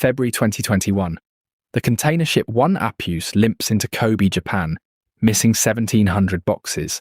February 2021. The container ship One Apus limps into Kobe, Japan, missing 1,700 boxes.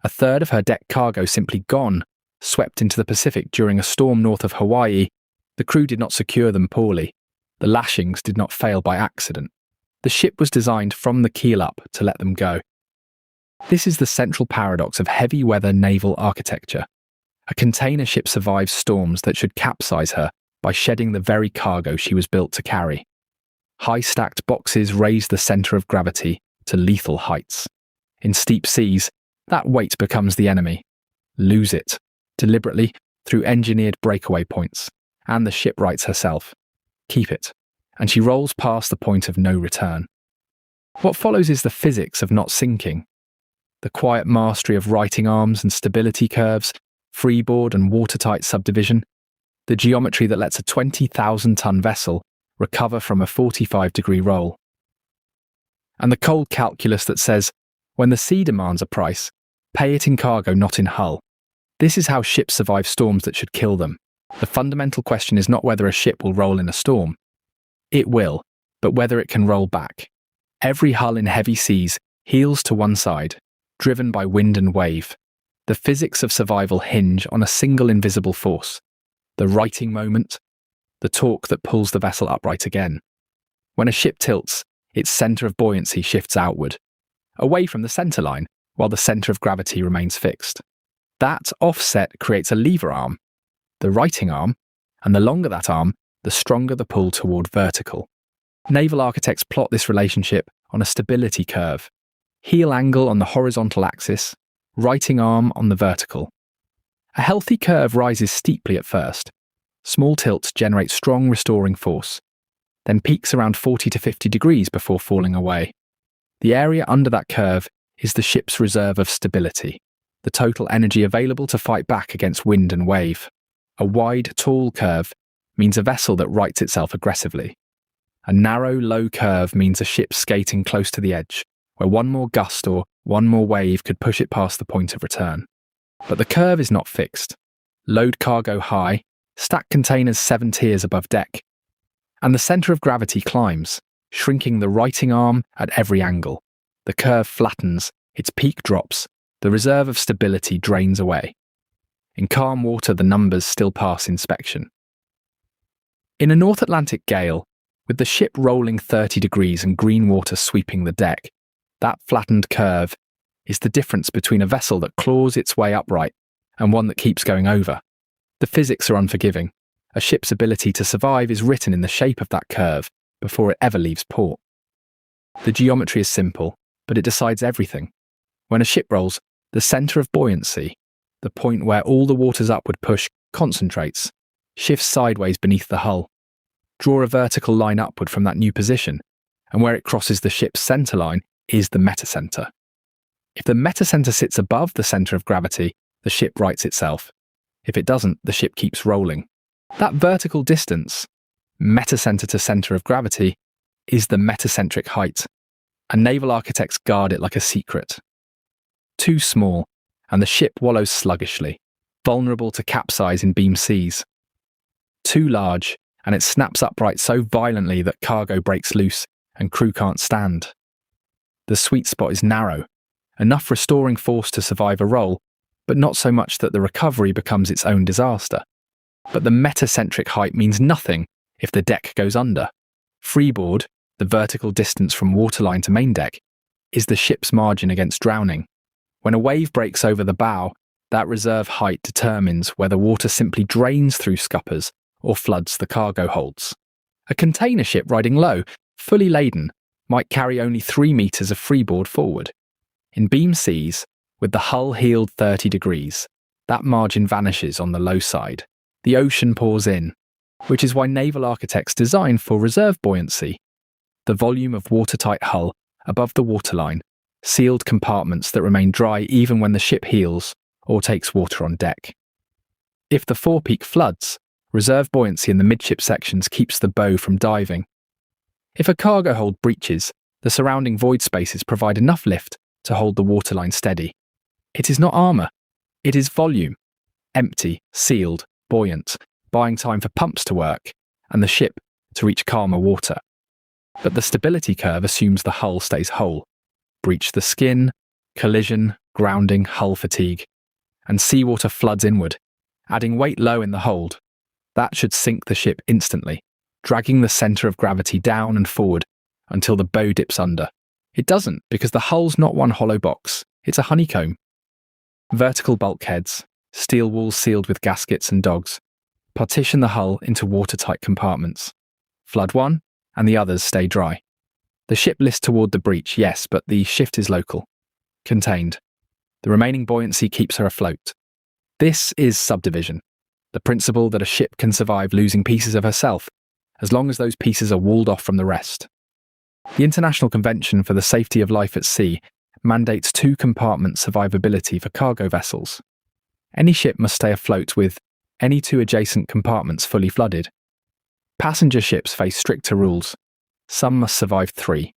A third of her deck cargo simply gone, swept into the Pacific during a storm north of Hawaii. The crew did not secure them poorly. The lashings did not fail by accident. The ship was designed from the keel up to let them go. This is the central paradox of heavy weather naval architecture. A container ship survives storms that should capsize her by shedding the very cargo she was built to carry. High-stacked boxes raise the center of gravity to lethal heights. In steep seas, that weight becomes the enemy. Lose it, deliberately, through engineered breakaway points, and the ship rights herself. Keep it, and she rolls past the point of no return. What follows is the physics of not sinking. The quiet mastery of righting arms and stability curves, freeboard and watertight subdivision, the geometry that lets a 20,000-ton vessel recover from a 45-degree roll. And the cold calculus that says, when the sea demands a price, pay it in cargo, not in hull. This is how ships survive storms that should kill them. The fundamental question is not whether a ship will roll in a storm. It will, but whether it can roll back. Every hull in heavy seas heels to one side, driven by wind and wave. The physics of survival hinge on a single invisible force, the righting moment, the torque that pulls the vessel upright again. When a ship tilts, its center of buoyancy shifts outward, away from the center line, while the center of gravity remains fixed. That offset creates a lever arm, the righting arm, and the longer that arm, the stronger the pull toward vertical. Naval architects plot this relationship on a stability curve, heel angle on the horizontal axis, righting arm on the vertical. A healthy curve rises steeply at first. Small tilts generate strong restoring force, then peaks around 40 to 50 degrees before falling away. The area under that curve is the ship's reserve of stability, the total energy available to fight back against wind and wave. A wide, tall curve means a vessel that rights itself aggressively. A narrow, low curve means a ship skating close to the edge, where one more gust or one more wave could push it past the point of return. But the curve is not fixed. Load cargo high, stack containers 7 tiers above deck, and the center of gravity climbs, shrinking the righting arm at every angle. The curve flattens, its peak drops, the reserve of stability drains away. In calm water, the numbers still pass inspection. In a North Atlantic gale, with the ship rolling 30 degrees and green water sweeping the deck, that flattened curve is the difference between a vessel that claws its way upright and one that keeps going over. The physics are unforgiving. A ship's ability to survive is written in the shape of that curve before it ever leaves port. The geometry is simple, but it decides everything. When a ship rolls, the center of buoyancy, the point where all the water's upward push concentrates, shifts sideways beneath the hull. Draw a vertical line upward from that new position, and where it crosses the ship's center line is the metacenter. If the metacenter sits above the center of gravity, the ship rights itself. If it doesn't, the ship keeps rolling. That vertical distance, metacenter to center of gravity, is the metacentric height, and naval architects guard it like a secret. Too small, and the ship wallows sluggishly, vulnerable to capsize in beam seas. Too large, and it snaps upright so violently that cargo breaks loose and crew can't stand. The sweet spot is narrow, enough restoring force to survive a roll, but not so much that the recovery becomes its own disaster. But the metacentric height means nothing if the deck goes under. Freeboard, the vertical distance from waterline to main deck, is the ship's margin against drowning. When a wave breaks over the bow, that reserve height determines whether water simply drains through scuppers or floods the cargo holds. A container ship riding low, fully laden, might carry only 3 meters of freeboard forward. In beam seas, with the hull heeled 30 degrees, that margin vanishes on the low side. The ocean pours in, which is why naval architects design for reserve buoyancy. The volume of watertight hull above the waterline, sealed compartments that remain dry even when the ship heels or takes water on deck. If the forepeak floods, reserve buoyancy in the midship sections keeps the bow from diving. If a cargo hold breaches, the surrounding void spaces provide enough lift to hold the waterline steady. It is not armour, it is volume. Empty, sealed, buoyant, buying time for pumps to work, and the ship to reach calmer water. But the stability curve assumes the hull stays whole. Breach the skin, collision, grounding, hull fatigue, and seawater floods inward, adding weight low in the hold. That should sink the ship instantly, dragging the centre of gravity down and forward until the bow dips under. It doesn't, because the hull's not one hollow box, it's a honeycomb. Vertical bulkheads, steel walls sealed with gaskets and dogs, partition the hull into watertight compartments. Flood one, and the others stay dry. The ship lists toward the breach, yes, but the shift is local. Contained. The remaining buoyancy keeps her afloat. This is subdivision, the principle that a ship can survive losing pieces of herself, as long as those pieces are walled off from the rest. The International Convention for the Safety of Life at Sea mandates 2-compartment survivability for cargo vessels. Any ship must stay afloat with any 2 adjacent compartments fully flooded. Passenger ships face stricter rules. Some must survive 3.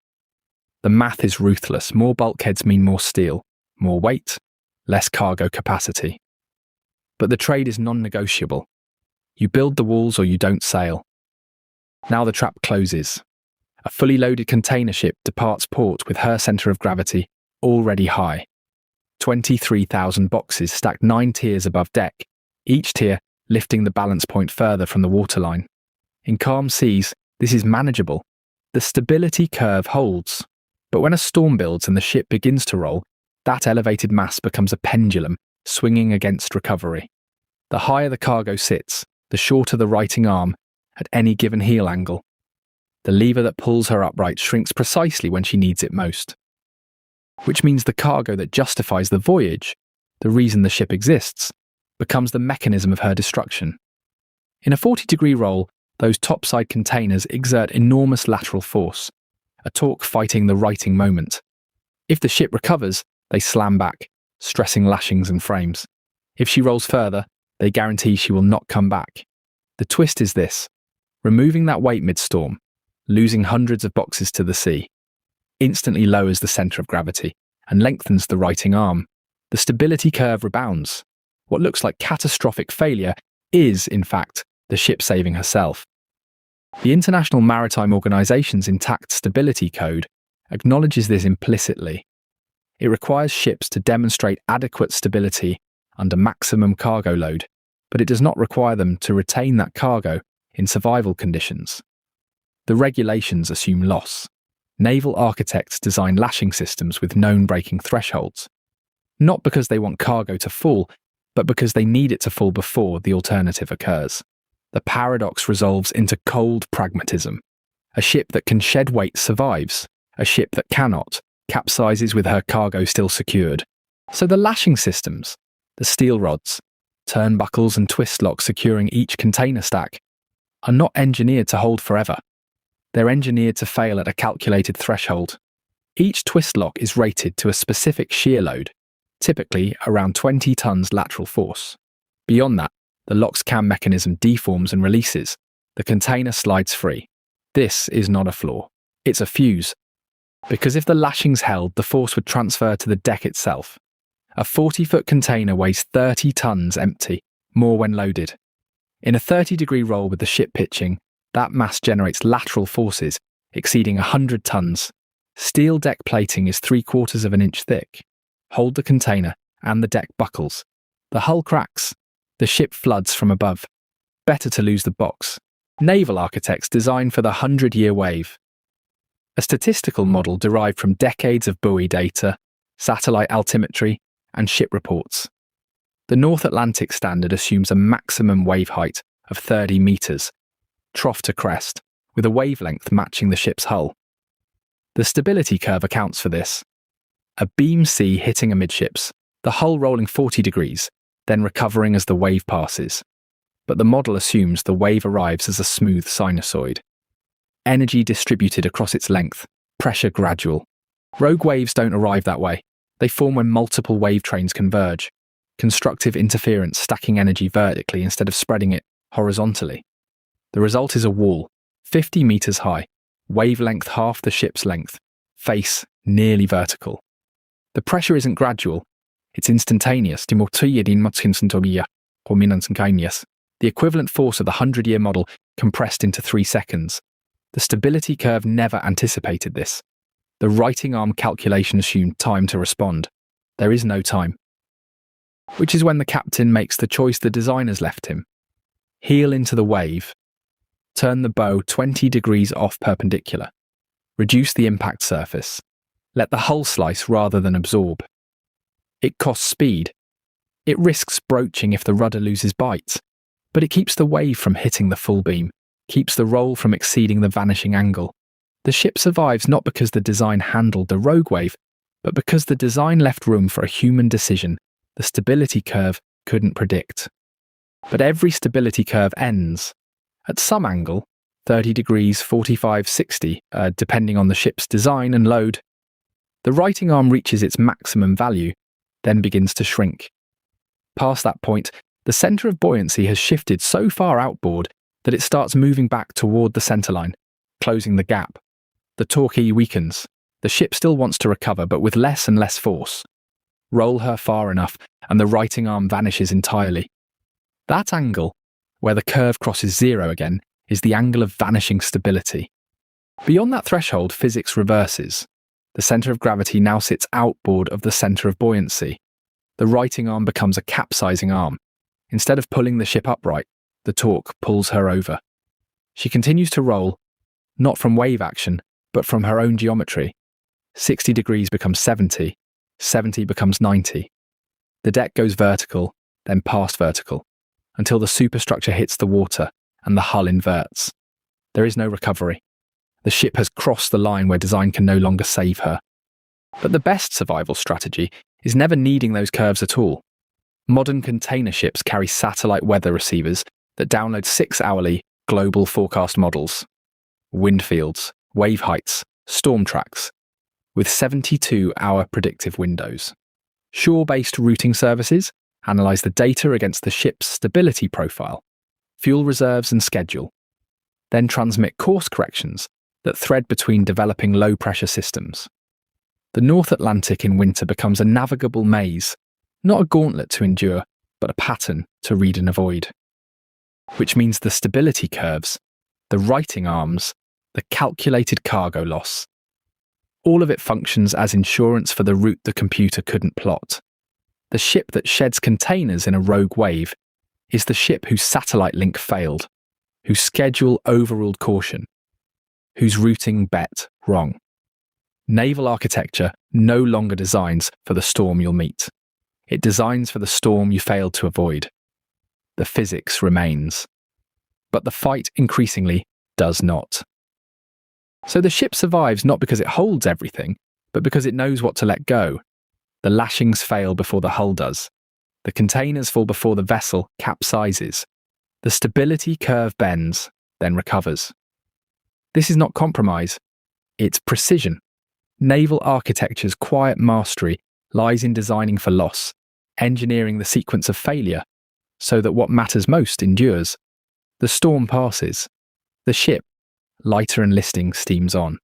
The math is ruthless. More bulkheads mean more steel, more weight, less cargo capacity. But the trade is non-negotiable. You build the walls or you don't sail. Now the trap closes. A fully loaded container ship departs port with her centre of gravity already high. 23,000 boxes stacked 9 tiers above deck, each tier lifting the balance point further from the waterline. In calm seas, this is manageable. The stability curve holds. But when a storm builds and the ship begins to roll, that elevated mass becomes a pendulum, swinging against recovery. The higher the cargo sits, the shorter the righting arm at any given heel angle. The lever that pulls her upright shrinks precisely when she needs it most. Which means the cargo that justifies the voyage, the reason the ship exists, becomes the mechanism of her destruction. In a 40-degree roll, those topside containers exert enormous lateral force, a torque fighting the righting moment. If the ship recovers, they slam back, stressing lashings and frames. If she rolls further, they guarantee she will not come back. The twist is this: removing that weight mid-storm, losing hundreds of boxes to the sea, instantly lowers the centre of gravity and lengthens the righting arm. The stability curve rebounds. What looks like catastrophic failure is, in fact, the ship saving herself. The International Maritime Organization's Intact Stability Code acknowledges this implicitly. It requires ships to demonstrate adequate stability under maximum cargo load, but it does not require them to retain that cargo in survival conditions. The regulations assume loss. Naval architects design lashing systems with known breaking thresholds, not because they want cargo to fall, but because they need it to fall before the alternative occurs. The paradox resolves into cold pragmatism. A ship that can shed weight survives. A ship that cannot capsizes with her cargo still secured. So the lashing systems, the steel rods, turnbuckles and twist locks securing each container stack, are not engineered to hold forever. They're engineered to fail at a calculated threshold. Each twist lock is rated to a specific shear load, typically around 20 tons lateral force. Beyond that, the lock's cam mechanism deforms and releases. The container slides free. This is not a flaw. It's a fuse. Because if the lashings held, the force would transfer to the deck itself. A 40-foot container weighs 30 tons empty, more when loaded. In a 30-degree roll with the ship pitching, that mass generates lateral forces exceeding 100 tons. Steel deck plating is 3/4 of an inch thick. Hold the container, and the deck buckles. The hull cracks. The ship floods from above. Better to lose the box. Naval architects design for the 100-year wave. A statistical model derived from decades of buoy data, satellite altimetry, and ship reports. The North Atlantic Standard assumes a maximum wave height of 30 metres, trough to crest, with a wavelength matching the ship's hull. The stability curve accounts for this. A beam sea hitting amidships, the hull rolling 40 degrees, then recovering as the wave passes. But the model assumes the wave arrives as a smooth sinusoid. Energy distributed across its length, pressure gradual. Rogue waves don't arrive that way. They form when multiple wave trains converge. Constructive interference stacking energy vertically instead of spreading it horizontally. The result is a wall, 50 metres high, wavelength half the ship's length, face nearly vertical. The pressure isn't gradual, it's instantaneous. The equivalent force of the 100-year model compressed into 3 seconds. The stability curve never anticipated this. The righting arm calculation assumed time to respond. There is no time. Which is when the captain makes the choice the designers left him. Heel into the wave. Turn the bow 20 degrees off perpendicular. Reduce the impact surface. Let the hull slice rather than absorb. It costs speed. It risks broaching if the rudder loses bites, but it keeps the wave from hitting the full beam, keeps the roll from exceeding the vanishing angle. The ship survives not because the design handled the rogue wave, but because the design left room for a human decision the stability curve couldn't predict. But every stability curve ends. At some angle, 30 degrees, 45, 60, depending on the ship's design and load, the righting arm reaches its maximum value, then begins to shrink. Past that point, the centre of buoyancy has shifted so far outboard that it starts moving back toward the centreline, closing the gap. The torque weakens. The ship still wants to recover, but with less and less force. Roll her far enough, and the righting arm vanishes entirely. That angle, where the curve crosses zero again, is the angle of vanishing stability. Beyond that threshold, physics reverses. The centre of gravity now sits outboard of the centre of buoyancy. The righting arm becomes a capsizing arm. Instead of pulling the ship upright, the torque pulls her over. She continues to roll, not from wave action, but from her own geometry. 60 degrees becomes 70, 70 becomes 90. The deck goes vertical, then past vertical, until the superstructure hits the water and the hull inverts. There is no recovery. The ship has crossed the line where design can no longer save her. But the best survival strategy is never needing those curves at all. Modern container ships carry satellite weather receivers that download 6-hourly global forecast models, wind fields, wave heights, storm tracks, with 72-hour predictive windows. Shore-based routing services analyze the data against the ship's stability profile, fuel reserves and schedule, then transmit course corrections that thread between developing low-pressure systems. The North Atlantic in winter becomes a navigable maze, not a gauntlet to endure, but a pattern to read and avoid. Which means the stability curves, the righting arms, the calculated cargo loss, all of it functions as insurance for the route the computer couldn't plot. The ship that sheds containers in a rogue wave is the ship whose satellite link failed, whose schedule overruled caution, whose routing bet wrong. Naval architecture no longer designs for the storm you'll meet. It designs for the storm you failed to avoid. The physics remains. But the fight increasingly does not. So the ship survives not because it holds everything, but because it knows what to let go. The lashings fail before the hull does. The containers fall before the vessel capsizes. The stability curve bends, then recovers. This is not compromise, it's precision. Naval architecture's quiet mastery lies in designing for loss, engineering the sequence of failure, so that what matters most endures. The storm passes. The ship, lighter and listing, steams on.